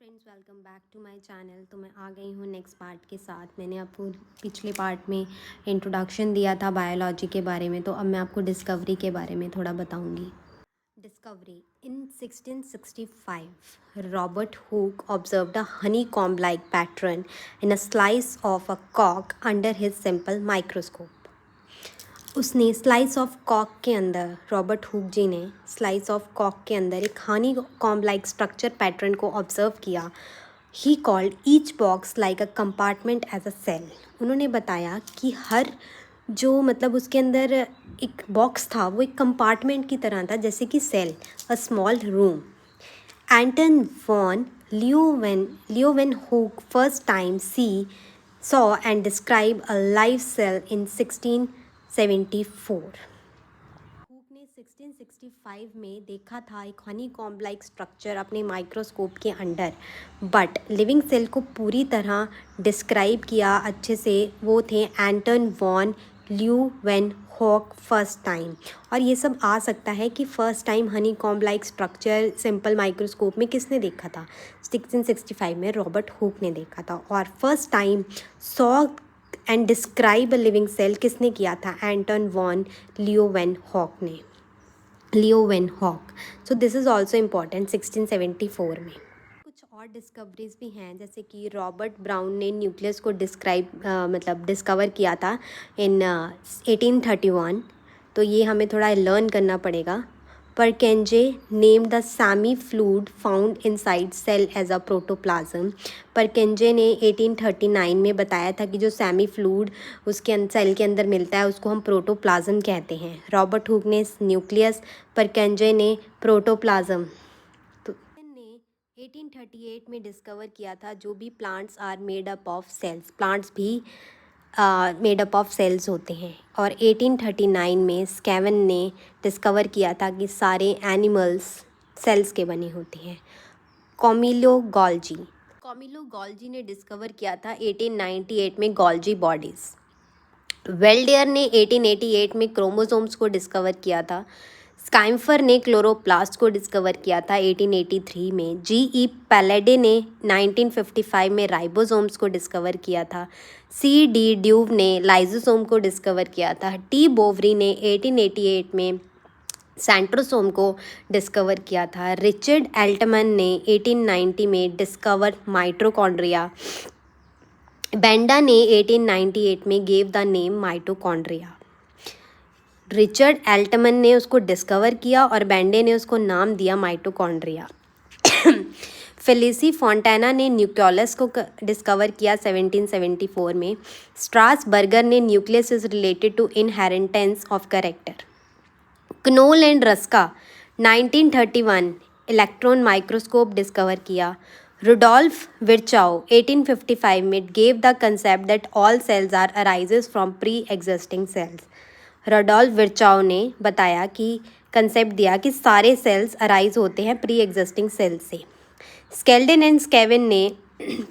Friends, welcome back to my channel. तो मैं आ गई हूँ नेक्स्ट पार्ट के साथ। मैंने आपको पिछले पार्ट में इंट्रोडक्शन दिया था बायोलॉजी के बारे में, तो अब मैं आपको डिस्कवरी के बारे में थोड़ा बताऊँगी। Discovery in 1665 Robert Hooke observed a honeycomb like pattern in a slice of a कॉक अंडर हिज सिंपल माइक्रोस्कोप। उसने स्लाइस ऑफ कॉक के अंदर, रॉबर्ट हुक जी ने स्लाइस ऑफ कॉक के अंदर एक honeycomb like structure pattern को ऑब्जर्व किया। He called each box like a compartment as a cell. उन्होंने बताया कि हर जो मतलब उसके अंदर एक बॉक्स था वो एक कंपार्टमेंट की तरह था, जैसे कि cell, a small room. Anton van Leeuwenhoek first time saw and described a live cell in 1674। Hooke ने 1665 में देखा था एक हनी कॉम्ब लाइक स्ट्रक्चर अपने माइक्रोस्कोप के अंडर, बट लिविंग सेल को पूरी तरह डिस्क्राइब किया अच्छे से वो थे Anton van Leeuwenhoek first time. और ये सब आ सकता है कि first time honeycomb like structure simple microscope में किसने देखा था? 1665 में रॉबर्ट हुक ने देखा था। और first time saw and describe a living cell किसने किया था? Anton von Leeuwenhoek. So this is also important 1674 में। कुछ और डिस्कवरीज भी हैं, जैसे कि रॉबर्ट ब्राउन ने न्यूक्लियस को डिस्कवर किया था इन 1831। तो ये हमें थोड़ा लर्न करना पड़ेगा। Purkinje name the semi fluid found inside cell as a protoplasm. Purkinje ने 1839 में बताया था कि जो सेमी फ्लूइड उसके सेल के अंदर मिलता है उसको हम प्रोटोप्लाज्म कहते हैं। रॉबर्ट हुक ने न्यूक्लियस, परकेंजे ने प्रोटोप्लाज्म। तो ने 1838 में डिस्कवर किया था जो भी plants are made up of cells, plants भी मेड अप ऑफ सेल्स होते हैं। और 1839 में स्केवन ने डिस्कवर किया था कि सारे एनिमल्स सेल्स के बने होते हैं। कॉमिलो गॉल्जी ने डिस्कवर किया था 1898 में गोल्जी बॉडीज़। वेल्डियर ने 1888 में क्रोमोसोम्स को डिस्कवर किया था। स्काइम्फर ने क्लोरोप्लास्ट को डिस्कवर किया था 1883 में। जी.ई. पैलेडे ने 1955 में राइबोसोम्स को डिस्कवर किया था। सी.डी. ड्यूव ने लाइजोसोम को डिस्कवर किया था। टी. बोवरी ने 1888 में सेंट्रोसोम को डिस्कवर किया था। रिचर्ड एल्टमन ने 1890 में डिस्कवर माइटोकॉन्ड्रिया। बेंडा ने 1898 में gave the name mitochondria. Richard Altmann ने उसको डिस्कवर किया और बेंडे ने उसको नाम दिया माइटोकॉन्ड्रिया। फेलिसी फॉन्टेना ने न्यूक्लियस को डिस्कवर किया 1774 में। स्ट्रासबर्गर ने nucleus is related to inheritance of character. Knoll and Ruska 1931 electron microscope discover किया। रुडोल्फ विर्चाओ 1855 में gave the concept that all cells are arises from pre existing cells. Rudolf Virchow ने बताया कि concept दिया कि सारे sales arise होते हैं प्री एग्जिस्टिंग सेल्स से। स्केल्डन एंड स्केविन ने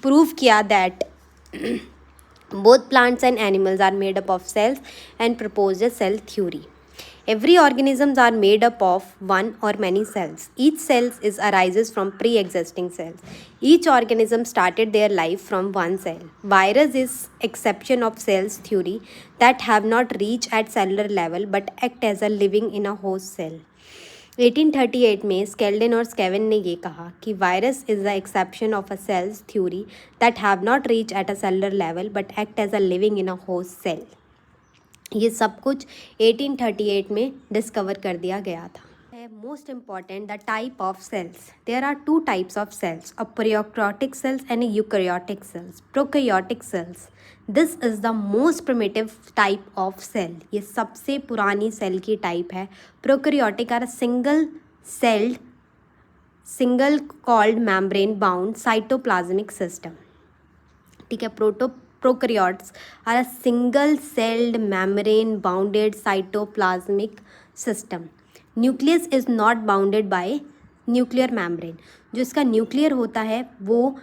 प्रूव किया that both plants and animals are made up of cells and proposed a cell theory. Every organisms are made up of one or many cells. Each cell arises from pre-existing cells. Each organism started their life from one cell. Virus is exception of cells theory that have not reached at cellular level but act as a living in a host cell. 1838 में स्केल्डन और स्केविन ने ये कहा कि virus is the exception of a cells theory that have not reach at a cellular level but act as a living in a host cell. ये सब कुछ 1838 में डिस्कवर कर दिया गया था। Most important, the type of cells. There are two types of cells, a prokaryotic cells and eukaryotic cells. Prokaryotic cells, this is the most primitive type of cell. ये सबसे पुरानी सेल की टाइप है। Prokaryotic are single called membrane bound cytoplasmic system. ठीक है, prokaryotes are a single celled membrane bounded cytoplasmic system. Nucleus is not bounded by nuclear membrane. जो इसका nuclear होता है वो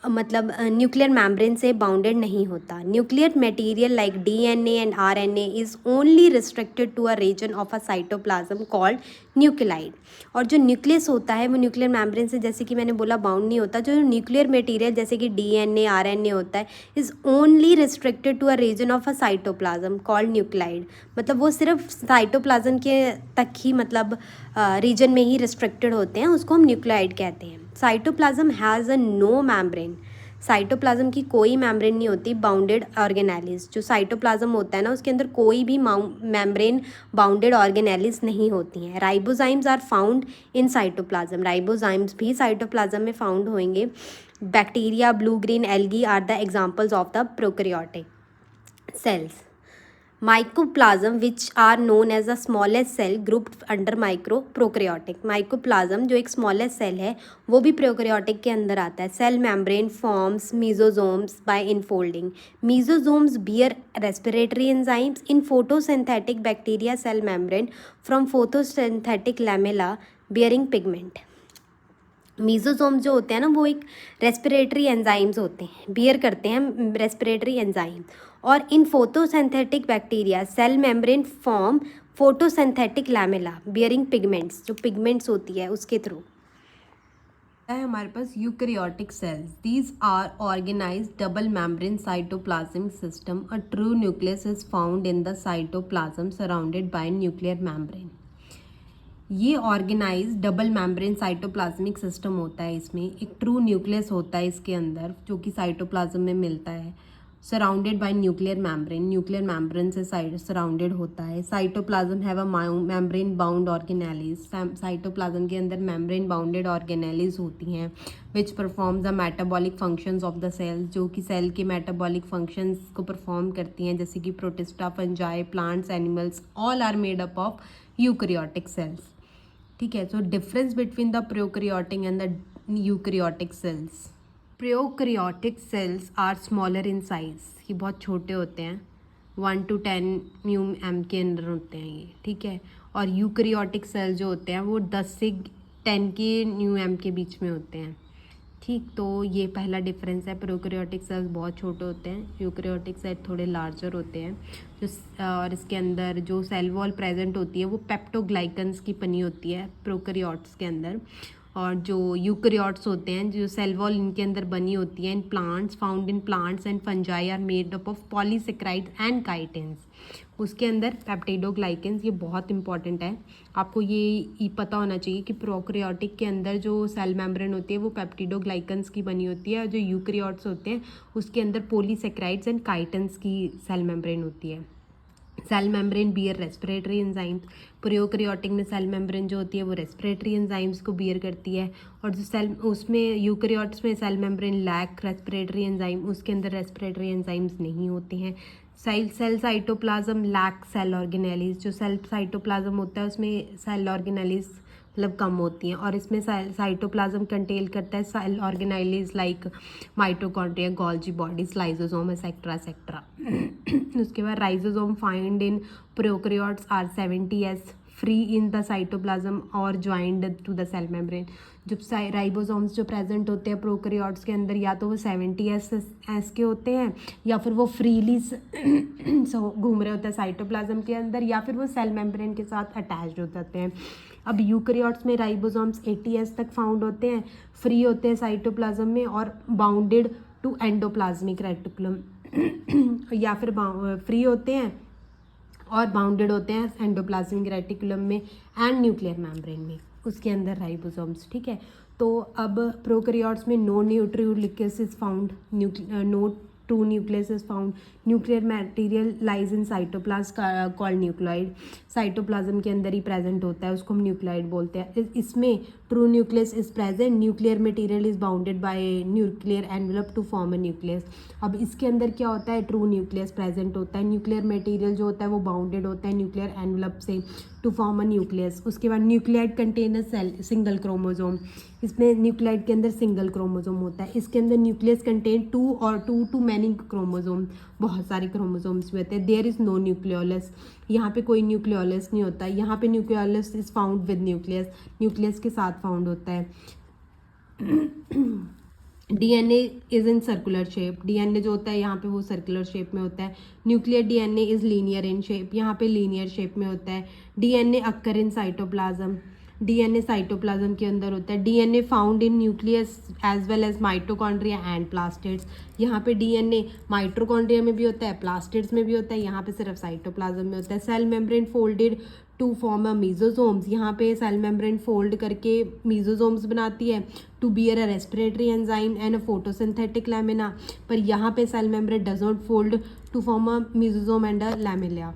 मतलब न्यूक्लियर मेम्ब्रेन से बाउंडेड नहीं होता. Nuclear material like DNA and RNA is only restricted to a region of a cytoplasm called nucleoid. और जो न्यूक्लियस होता है वो न्यूक्लियर मेम्ब्रेन से, जैसे कि मैंने बोला, बाउंड नहीं होता. जो न्यूक्लियर मटेरियल जैसे कि DNA RNA होता है is only restricted to a region of a cytoplasm called nucleoid. मतलब वो सिर्फ साइटोप्लाज्म के तक ही, मतलब रीजन में ही रिस्ट्रिक्टेड होते हैं, उसको हम न्यूक्लियाइड कहते हैं. Cytoplasm has a no membrane. Cytoplasm की कोई मेम्ब्रेन नहीं होती. बाउंडेड ऑर्गेनेलिस, जो साइटोप्लाज्म होता है ना, उसके अंदर कोई भी मेम्ब्रेन बाउंडेड ऑर्गेनेलिस नहीं होती हैं. Ribosomes are found in cytoplasm. Ribosomes भी साइटोप्लाज्म में फाउंड होंगे. Bacteria, blue green algae are the examples of the prokaryotic cells. Mycoplasm, which are known as the smallest cell, grouped under microprokaryotic. Mycoplasm जो एक smallest cell है वो भी prokaryotic के अंदर आता है. Cell membrane forms mesosomes by infolding. Mesosomes bear respiratory enzymes. In photosynthetic bacteria, cell membrane from photosynthetic lamella bearing pigment. Mesosome जो होते हैं ना, वो एक रेस्पिरेटरी एंजाइम्स होते हैं, बियर करते हैं रेस्पिरेटरी एंजाइम. और in photosynthetic bacteria cell membrane form photosynthetic lamellae bearing pigments, जो पिगमेंट्स होती है उसके थ्रू. है हमारे पास eukaryotic cells. These are organised double membrane cytoplasmic system. A true nucleus is found in the cytoplasm surrounded by nuclear membrane. ये organise double membrane cytoplasmic system होता है. इसमें एक ट्रू न्यूक्लियस होता है इसके अंदर, जो कि साइटोप्लाज्म में मिलता है. Surrounded by nuclear membrane, nuclear membrane से सराउंडेड होता है. Cytoplasm have a membrane bound organelles. Cytoplasm के अंदर मेम्ब्रेन बाउंडेड ऑर्गेनेलिज होती हैं which perform the metabolic functions of the cells, जो कि सेल के मेटाबॉलिक फंक्शंस को परफॉर्म करती हैं, जैसे कि protista, fungi, plants, animals, all are made up of eukaryotic cells. ठीक है. So difference between the prokaryotic and the eukaryotic cells. Prokaryotic cells are smaller in size. ये बहुत छोटे होते हैं, 1 to 10 μm के अंदर होते हैं ये. ठीक है. और यूकैरियोटिक सेल जो होते हैं वो 10 से 10 के μm के बीच में होते हैं. ठीक. तो ये पहला डिफरेंस है. प्रोकैरियोटिक सेल्स बहुत छोटे होते हैं, यूकैरियोटिक सेल थोड़े लार्जर होते हैं. और इसके अंदर जो सेल वॉल प्रेजेंट होती है वो पेप्टोग्लाइकन्स की बनी होती है प्रोकैरियोट्स के अंदर. और जो यूकैरियोट्स होते हैं, जो सेल वॉल इनके अंदर बनी होती है in plants, found in plants and fungi, are made up of polysaccharides and chitins. उसके अंदर पेप्टिडोग्लाइकेंस, ये बहुत इंपॉर्टेंट है, आपको ये पता होना चाहिए कि प्रोकैरियोटिक के अंदर जो सेल मेम्ब्रेन होती है वो पेप्टिडोग्लाइकेंस की बनी होती है, और जो यूकैरियोट्स होते हैं उसके अंदर पॉलीसेक्राइड्स एंड काइटिन्स की सेल मेम्ब्रेन होती है. Cell membrane bear respiratory enzymes. Prokaryotic में सेल मेम्ब्रेन जो होती है वो रेस्पिरेटरी एंजाइम्स को बियर करती है. और जो सेल उसमें यूकैरियोट्स में cell membrane lack respiratory enzyme, उसके अंदर रेस्पिरेटरी एंजाइम्स नहीं होते हैं. Cell cytoplasm lack cell organelles. जो सेल साइटोप्लाज्म होता है उसमें सेल ऑर्गेनेलिस मतलब कम होती हैं. और इसमें साइटोप्लाज्म कंटेन करता है cell organelles like mitochondria, Golgi bodies, lysosome, etcetera etcetera. उसके बाद ribosome find in prokaryotes are 70s free in the cytoplasm और joined to the cell membrane. जब राइबोसोम्स जो प्रेजेंट होते हैं प्रोकैरियोट्स के अंदर, या तो वो 70s के होते हैं, या फिर वो फ्रीली घूम रहे होते हैं साइटोप्लाज्म के अंदर, या फिर वो सेल मेम्ब्रेन के साथ अटैच्ड हो जाते हैं. अब यूकैरियोट्स में राइबोसोम्स 80s तक फाउंड होते हैं, फ्री होते हैं साइटोप्लाज्म में और बाउंडेड टू एंडोप्लाज्मिक रेटिकुलम, या फिर फ्री होते हैं और बाउंडेड होते हैं एंडोप्लाज्मिक रेटिकुलम में एंड न्यूक्लियर मेम्ब्रेन में, उसके अंदर राइबोसोम्स. ठीक है. तो अब प्रोकैरियोट्स में no nucleus is found, no true nucleus is found. Nuclear material lies in cytoplasm called nucleoid. Cytoplasm के अंदर ही प्रेजेंट होता है, उसको हम न्यूक्लियोइड बोलते हैं. इसमें true nucleus is present, nuclear material is bounded by nuclear envelope to form a nucleus. अब इसके अंदर क्या होता है, ट्रू न्यूक्लियस प्रेजेंट होता है, न्यूक्लियर मटेरियल जो होता है वो बाउंडेड होता है न्यूक्लियर एनवेलप से टू फॉर्म अ न्यूक्लियस. उसके बाद nucleoid contain a single chromosome. इसमें न्यूक्लियोइड के अंदर सिंगल क्रोमोसोम होता है. इसके अंदर न्यूक्लियस कंटेन 2 और 2 to many क्रोमोसोम, बहुत सारे क्रोमोसोम्स भी होते हैं. There is no nucleolus. यहाँ पे कोई न्यूक्लियोलस नहीं होता. यहाँ पे nucleolus is found with nucleus, nucleus के साथ फाउंड होता है. DNA is in circular shape, DNA जो होता है यहाँ पे वो सर्कुलर शेप में होता है। Nuclear DNA is linear in shape, यहाँ पे लीनियर शेप में होता है। DNA occur in cytoplasm, DNA cytoplasm के अंदर होता है। DNA found in nucleus as well as mitochondria and plastids, यहाँ पे डीएनए माइटोकॉन्ड्रिया में भी होता है, प्लास्टिड्स में भी होता है, यहाँ पे सिर्फ साइटोप्लाज्म में होता है। Cell membrane folded to form a mesosomes, यहाँ पे सेल मेम्ब्रेन फोल्ड करके मीजोसोम्स बनाती है to bear a respiratory enzyme and a photosynthetic lamina, पर यहाँ पे cell membrane does not fold to form a mesosome and a lamellae.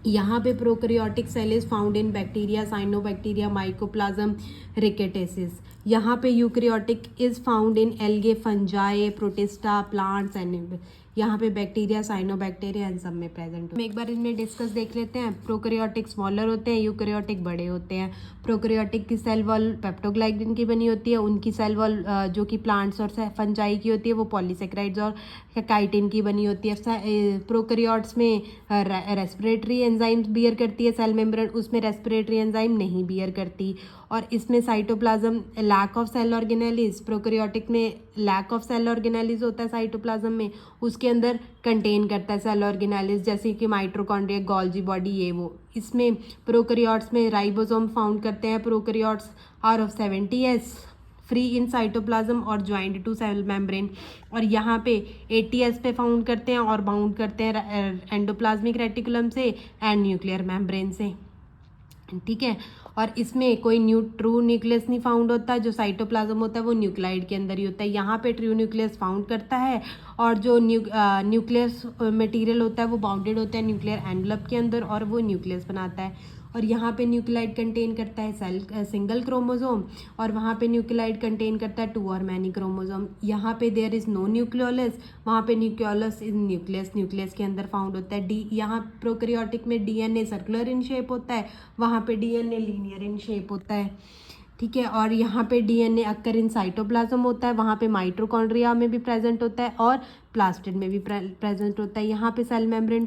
यहाँ पे prokaryotic cell is found in bacteria, cyanobacteria, mycoplasma, rickettsias. यहाँ पे eukaryotic is found in algae, fungi, protista, plants and यहाँ पे bacteria, cyanobacteria and सब में present. हम एक बार इनमें डिस्कस देख लेते हैं। प्रोकैरियोटिक स्मॉलर होते हैं, यूकैरियोटिक बड़े होते हैं। प्रोकैरियोटिक की सेल वॉल पेप्टोग्लाइकन की बनी होती है, उनकी सेल वॉल जो कि प्लांट्स और फंजाई की होती है वो पॉलीसेक्राइड्स और काइटिन की बनी होती है। प्रोकैरियोट्स में रेस्पिरेटरी एंजाइम्स बियर करती है सेल मेम्ब्रेन, उसमें रेस्पिरेटरी एंजाइम नहीं बियर करती। और इसमें cytoplasm lack of cell organelles, prokaryotic में लैक ऑफ सेल ऑर्गेनेलिस होता है साइटोप्लाज्म में, उसके अंदर कंटेन करता है सेल ऑर्गेनेलिस जैसे कि माइटोकॉन्ड्रिया, गोल्जी बॉडी, ये वो। इसमें प्रोकैरियोट्स में राइबोसोम फाउंड करते हैं। Prokaryotes are of 70s, free in cytoplasm और ज्वाइंट टू सेल मेम्ब्रेन, और यहाँ पे 80s पे फाउंड करते हैं और बाउंड करते हैं एंडोप्लाज्मिक रेटिकुलम से एंड न्यूक्लियर मेम्ब्रेन से, ठीक है। और इसमें कोई ट्रू न्यूक्लियस नहीं फाउंड होता, जो साइटोप्लाज्म होता है वो न्यूक्लाइड के अंदर ही होता है। यहाँ पे ट्रू न्यूक्लियस फाउंड करता है, और जो न्यूक्लियस मटेरियल होता है वो बाउंडेड होता है न्यूक्लियर एनवलप के अंदर और वो न्यूक्लियस बनाता है। और यहाँ पे न्यूक्लियाइड कंटेन करता है सिंगल क्रोमोसोम, और वहाँ पे न्यूक्लियाइड कंटेन करता है 2 और मैनी क्रोमोसोम। यहाँ पे देयर इज नो न्यूक्लियोलस, वहाँ पे न्यूक्लियोलस इज न्यूक्लियस, न्यूक्लियस के अंदर फाउंड होता है। यहाँ प्रोकैरियोटिक में डीएनए सर्कुलर इन शेप होता है, वहाँ पे डीएनए लीनियर इन शेप होता है, ठीक है। और यहाँ पे डीएनए अक्कर इन साइटोप्लाज्म होता है, वहाँ पे माइटोकॉन्ड्रिया में भी प्रेजेंट होता है और प्लास्टिड में भी प्रेजेंट होता है। यहाँ पे cell membrane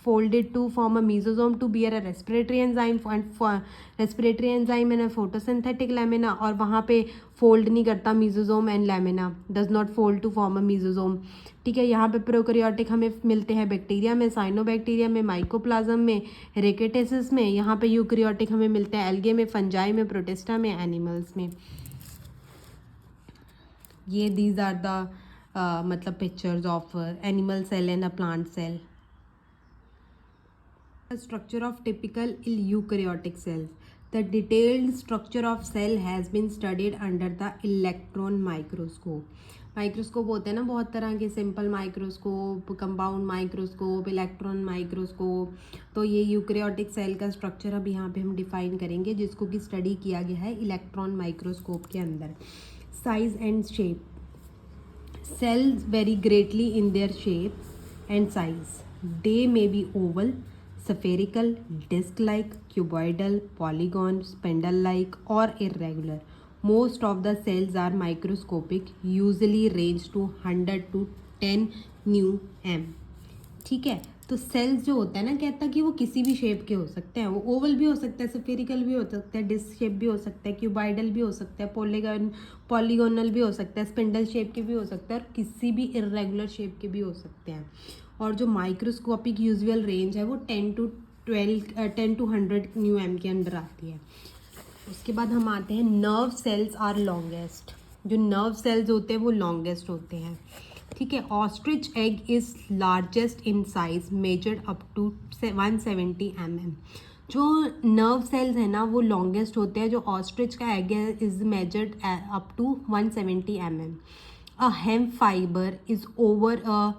folded to form a mesosome to bear a respiratory enzyme and photosynthetic lamina, और वहाँ पे फोल्ड नहीं करता mesosome and lamina, does not fold to form a mesosome, ठीक है। यहाँ पे प्रोकैरियोटिक हमें मिलते हैं बैक्टीरिया में, साइनोबैक्टीरिया में, माइकोप्लाज्म में, रिकेटेसिस में। यहाँ पे यूकैरियोटिक हमें मिलते हैं एल्गे में, फंजाई में, प्रोटिस्टा में, एनिमल्स में। ये दीज आर द मतलब pictures of animal cell and a plant cell. Structure of typical eukaryotic cells. The detailed structure of cell has been studied under the electron microscope. Microscope होते हैं ना बहुत तरह के, simple microscope, compound microscope, electron microscope. तो ये eukaryotic cell का structure अब यहाँ पे हम डिफाइन करेंगे, जिसको कि स्टडी किया गया है इलेक्ट्रॉन माइक्रोस्कोप के अंदर। Size and shape, cells vary greatly in their shape and size. They may be oval, spherical, disc-like, cuboidal, polygon, spindle-like, or irregular. Most of the cells are microscopic, usually range to 100 to 10 μm. ठीक है। तो sales जो होता है ना, कहता है कि वो किसी भी शेप के हो सकते हैं, वो ओवल भी हो सकता है, स्फेरिकल भी हो सकता है, डिस्क शेप भी हो सकता है, क्यूबाइडल भी हो सकता है, पॉलीगोनल भी हो सकता है, स्पिंडल शेप के भी हो सकता है, और किसी भी इर्रेगुलर शेप के भी हो सकते हैं। और जो माइक्रोस्कोपिक यूजुअल रेंज है वो 10 to 100 μm के अंडर आती है। उसके बाद हम आते हैं नर्व सेल्स आर लॉन्गेस्ट। जो नर्व सेल्स होते हैं वो लॉन्गेस्ट होते हैं, ठीक है। Ostrich egg is largest in size, measured up to 170 mm। जो नर्व सेल्स है ना वो लॉन्गेस्ट होते हैं। जो ऑस्ट्रिच का एग है is measured up to 170 mm। A hemp fibre is over a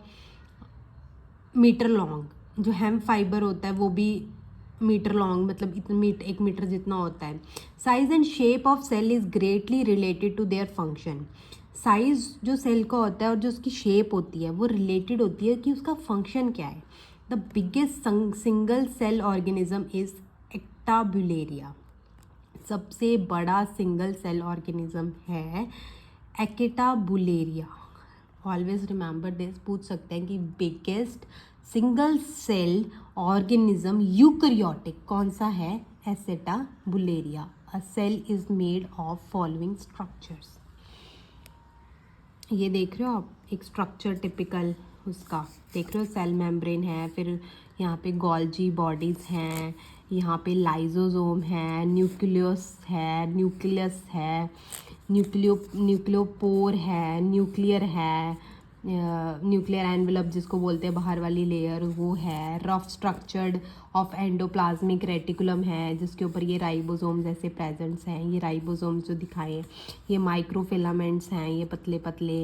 metre long. जो हेम्प फाइबर होता है वो भी मीटर लॉन्ग, मतलब इतना 1 मीटर जितना होता है। Size and shape of cell is greatly related to their function. Size जो सेल का होता है और जो उसकी शेप होती है वो रिलेटेड होती है कि उसका फंक्शन क्या है। The biggest single cell organism is Acetabularia. सबसे बड़ा सिंगल सेल ऑर्गेनिज्म है एक्टाबुलेरिया। ऑलवेज रिमेंबर दिस, पूछ सकते हैं कि biggest single cell organism eukaryotic कौन सा है? Acetabularia. A cell is made of following structures. ये देख रहे हो आप, एक स्ट्रक्चर टिपिकल उसका देख रहे हो, सेल मेम्ब्रेन है, फिर यहाँ पे गोल्जी बॉडीज़ हैं, यहाँ पे लाइजोसोम है, न्यूक्लियस है, न्यूक्लियोपोर है, न्यूक्लियर है, न्यूक्लियर एनवेलप जिसको बोलते हैं बाहर वाली लेयर, वो है। Rough structured of endoplasmic reticulum है, जिसके ऊपर ये राइबोसोम जैसे प्रेजेंट्स हैं। ये राइबोसोम्स जो दिखाए, ये माइक्रोफिलामेंट्स हैं, ये पतले पतले,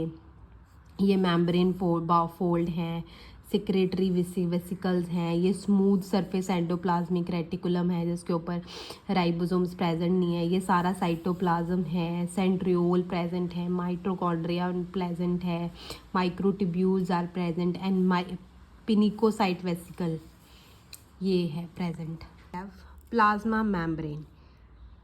ये मेम्ब्रेन फोल्ड हैं, सिक्रेटरी वेसिकल्स हैं, ये स्मूथ सरफेस एंडोप्लाज्मिक रेटिकुलम है जिसके ऊपर राइबोसोम्स प्रेजेंट नहीं है। ये सारा साइटोप्लाज्म है, सेंट्रियोल प्रेजेंट है, माइटोकॉन्ड्रिया प्रेजेंट है, microtubules are present and pinocytic vesicle ये है present. Plasma membrane,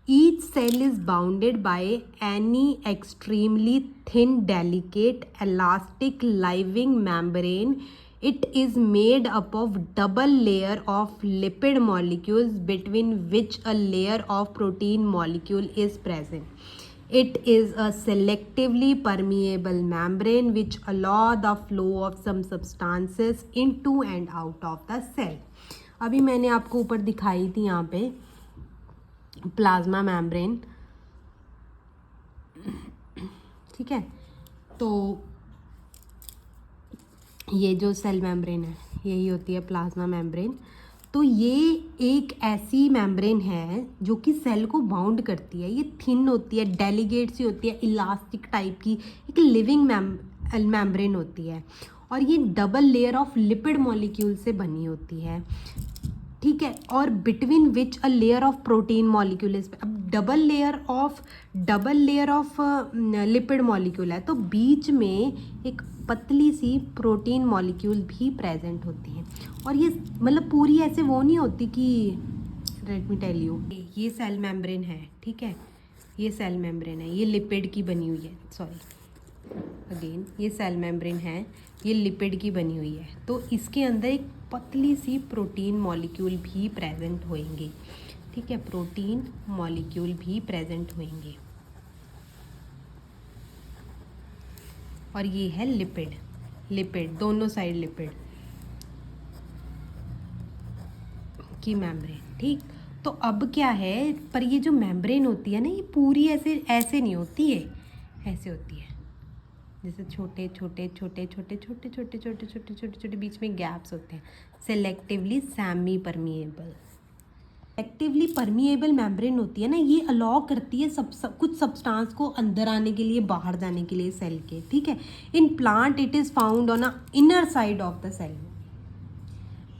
each cell is bounded by any extremely thin, delicate, elastic living membrane. It is made up of double layer of lipid molecules between which a layer of protein molecule is present. It is a selectively permeable membrane which allow the flow of some substances into and out of the cell. अभी मैंने आपको ऊपर दिखाई थी यहाँ पे plasma membrane, ठीक है। तो ये जो सेल मेम्ब्रेन है यही होती है प्लाज्मा मेम्ब्रेन। तो ये एक ऐसी मेम्ब्रेन है जो कि सेल को बाउंड करती है। ये थिन होती है, डेलीगेट सी होती है, इलास्टिक टाइप की एक लिविंग मेम्ब्रेन होती है, और ये double layer of lipid molecule से बनी होती है, ठीक है। और between which a layer of protein molecule is, अब double layer of lipid molecule है, तो बीच में एक पतली सी प्रोटीन मॉलिक्यूल भी प्रेजेंट होती है। और ये मतलब पूरी ऐसे वो नहीं होती कि, लेट मी टेल यू, ये सेल मेम्ब्रेन है, ठीक है, ये सेल मेम्ब्रेन है, ये लिपिड की बनी हुई है, सॉरी अगेन, ये सेल मेम्ब्रेन है, ये लिपिड की बनी हुई है। तो इसके अंदर एक पतली सी प्रोटीन मॉलिक्यूल भी प्रेजेंट होंगे, ठीक है, प्रोटीन मॉलिक्यूल भी प्रेजेंट होंगे। और ये है लिपिड दोनों साइड लिपिड की मेम्ब्रेन, ठीक। तो अब क्या है, पर ये जो मेम्ब्रेन होती है ना, ये पूरी ऐसे नहीं होती है, ऐसे होती है जैसे छोटे छोटे बीच में गैप्स होते हैं। सेलेक्टिवली परमिएबल मेम्ब्रेन होती है ना, ये अलाउ करती है कुछ सब्सटेंस को अंदर आने के लिए, बाहर जाने के लिए सेल के, ठीक है। In plant it is found on a inner side of the cell.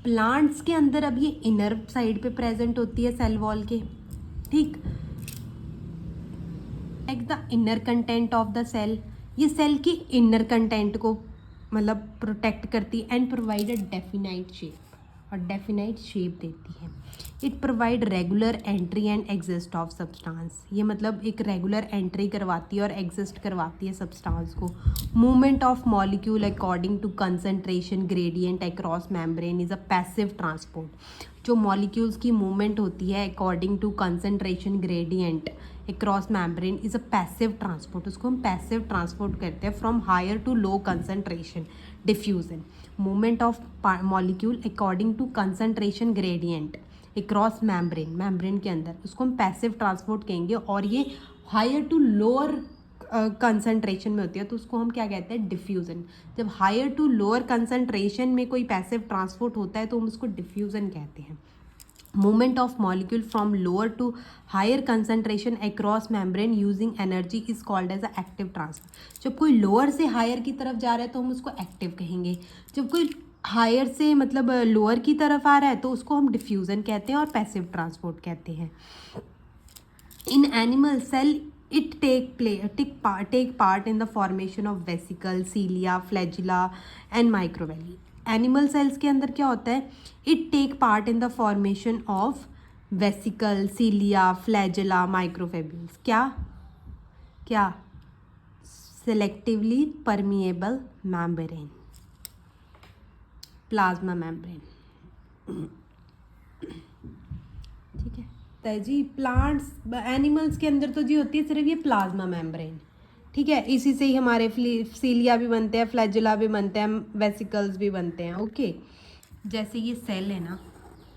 Plants के अंदर अब ये इनर साइड पे प्रेजेंट होती है सेल वॉल के, ठीक। Like the inner content of the cell, ये सेल के इनर कंटेंट को मतलब प्रोटेक्ट करती है and provide a definite shape, और डेफिनाइट शेप देती है। It provide regular entry and exist of substance, ये मतलब एक रेगुलर एंट्री करवाती है और एग्जिस्ट करवाती है सब्सटेंस को। Movement of molecule according to concentration gradient across membrane is a passive transport. जो मॉलिक्यूल्स की मूवमेंट होती है according to concentration gradient across membrane is a passive transport, उसको हम पैसिव ट्रांसपोर्ट करते हैं from higher to low concentration diffusion. Movement of molecule according to concentration gradient across membrane के अंदर, उसको हम पैसिव ट्रांसपोर्ट कहेंगे। और ये हायर टू लोअर कंसंट्रेशन में होती है तो उसको हम क्या कहते हैं, डिफ्यूज़न। जब हायर टू लोअर कंसंट्रेशन में कोई पैसिव ट्रांसपोर्ट होता है तो हम उसको डिफ्यूज़न कहते हैं। Movement of molecule from lower to higher concentration across membrane using energy is called as a active transfer. जब कोई लोअर से हायर की तरफ जा रहा है तो हम उसको एक्टिव कहेंगे, जब कोई हायर से मतलब लोअर की तरफ आ रहा है तो उसको हम डिफ्यूज़न कहते हैं और पैसिव ट्रांसपोर्ट कहते हैं। In animal cell it take part in the formation of vesicle, cilia, flagella and microvilli. Animal cells के अंदर क्या होता है, it take part in the formation of vesicle, cilia, flagella, microtubules. क्या selectively permeable membrane, plasma membrane, ठीक है जी। Plants animals के अंदर तो जी होती है सिर्फ ये प्लाज्मा मेम्ब्रेन, ठीक है, इसी से ही हमारे सीलिया भी बनते हैं, फ्लैजुला भी बनते हैं, वेसिकल्स भी बनते हैं। ओके, जैसे ये सेल है ना,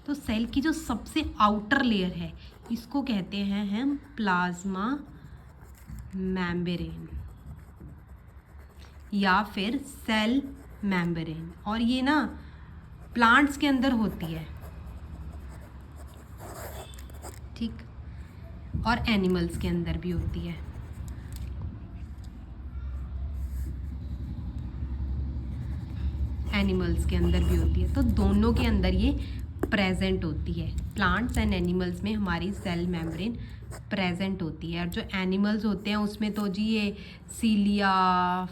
तो सेल की जो सबसे आउटर लेयर है इसको कहते हैं हम प्लाज्मा मेम्ब्रेन या फिर सेल मेम्ब्रेन। और ये ना प्लांट्स के अंदर होती है, ठीक, और एनिमल्स के अंदर भी होती है। एनिमल्स के अंदर भी होती है, तो दोनों के अंदर ये प्रेजेंट होती है। प्लांट्स एंड एनिमल्स में हमारी सेल मेम्ब्रेन प्रेजेंट होती है। और जो एनिमल्स होते हैं उसमें तो जी ये सीलिया,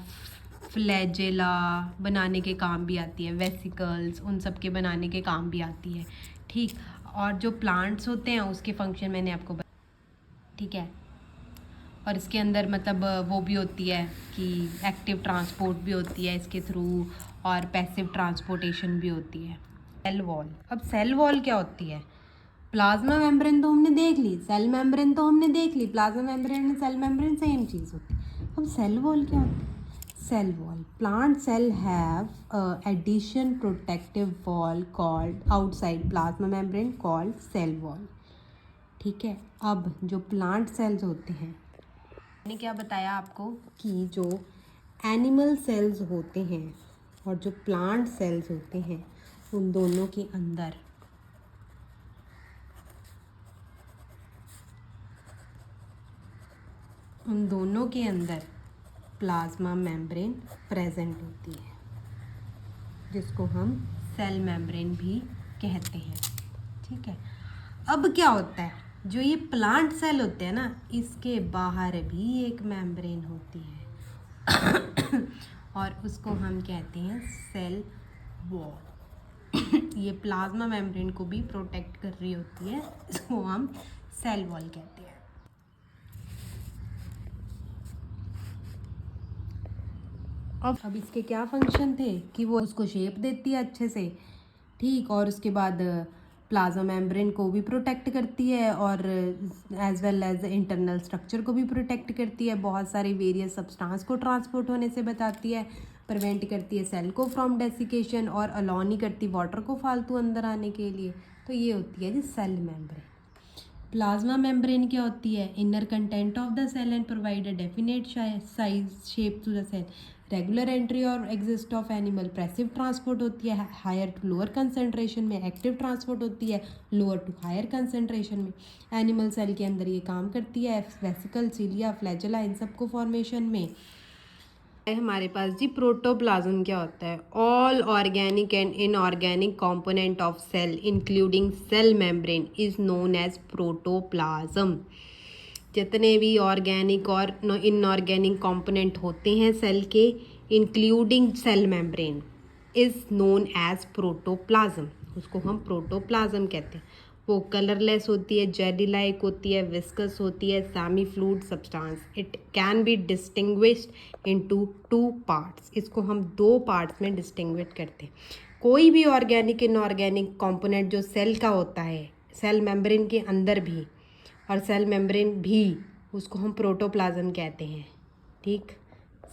फ्लैजेला बनाने के काम भी आती है, वेसिकल्स उन सब के बनाने के काम भी आती है, ठीक। और जो प्लांट्स होते हैं उसके फंक्शन मैंने आपको ठीक है। और इसके अंदर मतलब वो भी होती है कि एक्टिव ट्रांसपोर्ट भी होती है इसके थ्रू, और पैसिव ट्रांसपोर्टेशन भी होती है। सेल वॉल, अब सेल वॉल क्या होती है? प्लाज्मा मेम्ब्रेन तो हमने देख ली, सेल मेम्ब्रेन तो हमने देख ली, plasma membrane and cell membrane same चीज़ होती है। अब सेल वॉल क्या होती है? Cell wall, plant cell have addition protective wall called outside plasma membrane called cell wall, ठीक है। अब जो प्लांट सेल्स होते हैं, मैंने क्या बताया आपको कि जो एनिमल सेल्स होते हैं और जो प्लांट सेल्स होते हैं उन दोनों के अंदर प्लाज्मा मेम्ब्रेन प्रेजेंट होती है, जिसको हम सेल मेम्ब्रेन भी कहते हैं, ठीक है। अब क्या होता है, जो ये प्लांट सेल होते हैं ना, इसके बाहर भी एक मेम्ब्रेन होती है और उसको हम कहते हैं सेल वॉल। ये प्लाज्मा मेम्ब्रेन को भी प्रोटेक्ट कर रही होती है, इसको हम सेल वॉल कहते हैं। अब इसके क्या फंक्शन थे कि वो उसको शेप देती है अच्छे से, ठीक, और उसके बाद प्लाज्मा मेम्ब्रेन को भी प्रोटेक्ट करती है और as well as internal structure को भी प्रोटेक्ट करती है, बहुत सारे वेरियस सब्सटेंस को ट्रांसपोर्ट होने से बताती है, प्रिवेंट करती है सेल को फ्रॉम डेसिकेशन, और अलाउ नहीं करती वाटर को फालतू अंदर आने के लिए। तो ये होती है जी सेल मेम्ब्रेन। प्लाज्मा मेम्ब्रेन क्या होती है? Inner content of the cell and provide a definite size shape to the cell. Regular entry और exist of animal, passive transport होती है हायर टू लोअर कंसंट्रेशन में, एक्टिव ट्रांसपोर्ट होती है lower to higher concentration में। Animal cell के अंदर ये काम करती है वेसिकल, सीलिया, फ्लैजेला इन सबको फॉर्मेशन में। हमारे पास जी प्रोटोप्लाज्म क्या होता है? All organic and inorganic component of cell including cell membrane is known as protoplasm. जितने भी ऑर्गेनिक और इनऑर्गेनिक कंपोनेंट होते हैं सेल के, including cell membrane, is known as protoplasm. उसको हम प्रोटोप्लाज्म कहते हैं। वो कलरलेस होती है, जेली लाइक होती है, विस्कस होती है, semi fluid substance. It can be distinguished into two parts. इसको हम दो पार्ट्स में डिस्टिंग्विश करते हैं। कोई भी ऑर्गेनिक इनऑर्गेनिक कंपोनेंट जो सेल का होता है, सेल मेम्ब्रेन के अंदर भी और सेल मेम्ब्रेन भी, उसको हम प्रोटोप्लाज्म कहते हैं, ठीक।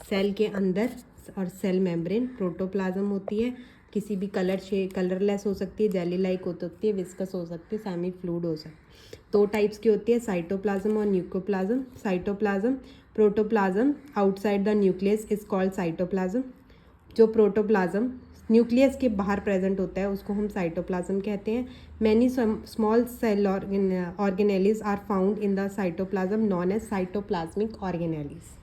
सेल के अंदर और सेल मेम्ब्रेन प्रोटोप्लाज्म होती है। किसी भी कलरलेस हो सकती है, जेली लाइक हो सकती है, विस्कस हो सकती है, सेमी फ्लूइड हो सकती है। दो टाइप्स की होती है, साइटोप्लाज्म और nucleoplasm. Cytoplasm, protoplasm outside the nucleus is called cytoplasm. जो प्रोटोप्लाज्म न्यूक्लियस के बाहर प्रेजेंट होता है उसको हम साइटोप्लाज्म कहते हैं। Many small cell organelles are found in the cytoplasm known as cytoplasmic organelles.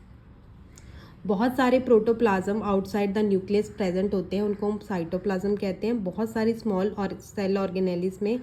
बहुत सारे protoplasm outside the nucleus present होते हैं, उनको हम साइटोप्लाज्म कहते हैं। बहुत सारी स्मॉल और सेल ऑर्गेनेलिज में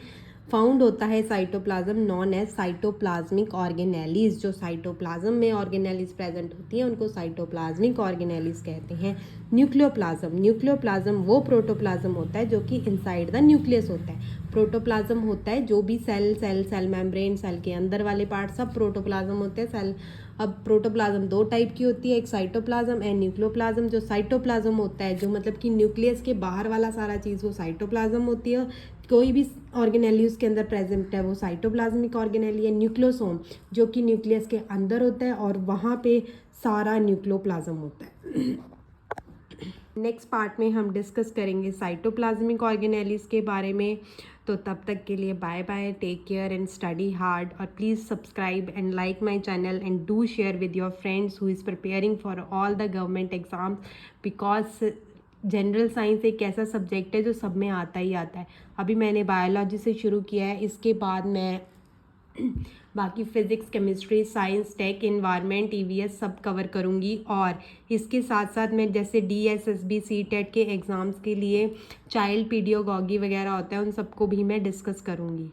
फाउंड होता है cytoplasm known as cytoplasmic organelles. जो साइटोप्लाज्म में ऑर्गेनेलिज प्रेजेंट होती हैं उनको साइटोप्लाज्मिक ऑर्गेनेलिज कहते हैं। न्यूक्लियोप्लाज्म वो प्रोटोप्लाज्म होता है जो कि इनसाइड द न्यूक्लियस होता है। प्रोटोप्लाज्म होता है जो भी सेल मेम्ब्रेन, सेल के अंदर वाले पार्ट सब प्रोटोप्लाज्म होते हैं। सेल, अब प्रोटोप्लाज्म दो टाइप की होती है, एक साइटोप्लाज्म एंड न्यूक्लियोप्लाज्म। जो साइटोप्लाज्म होता है, जो मतलब कि न्यूक्लियस के बाहर वाला सारा चीज़, वो साइटोप्लाज्म होती है। कोई भी ऑर्गेनेली उसके अंदर प्रेजेंट है वो साइटोप्लाज्मिक ऑर्गेनेली है। न्यूक्लियोसोम जो कि न्यूक्लियस के अंदर होता है और वहाँ पे सारा न्यूक्लियोप्लाज्म होता है। नेक्स्ट पार्ट में हम डिस्कस करेंगे साइटोप्लाज्मिक ऑर्गेनेलिस के बारे में। तो तब तक के लिए bye bye, take care and study hard, और please subscribe and like my channel and do share with your friends who is preparing for all the government exams, because general science एक ऐसा सब्जेक्ट है जो सब में आता ही आता है। अभी मैंने बायोलॉजी से शुरू किया है, इसके बाद मैं बाकी physics, chemistry, science, tech, environment, EVS सब कवर करूँगी। और इसके साथ साथ मैं जैसे डीएसएसबी, सीटेट के एग्ज़ाम्स के लिए चाइल्ड पीडियोगॉगी वगैरह होता है, उन सबको भी मैं डिस्कस करूँगी।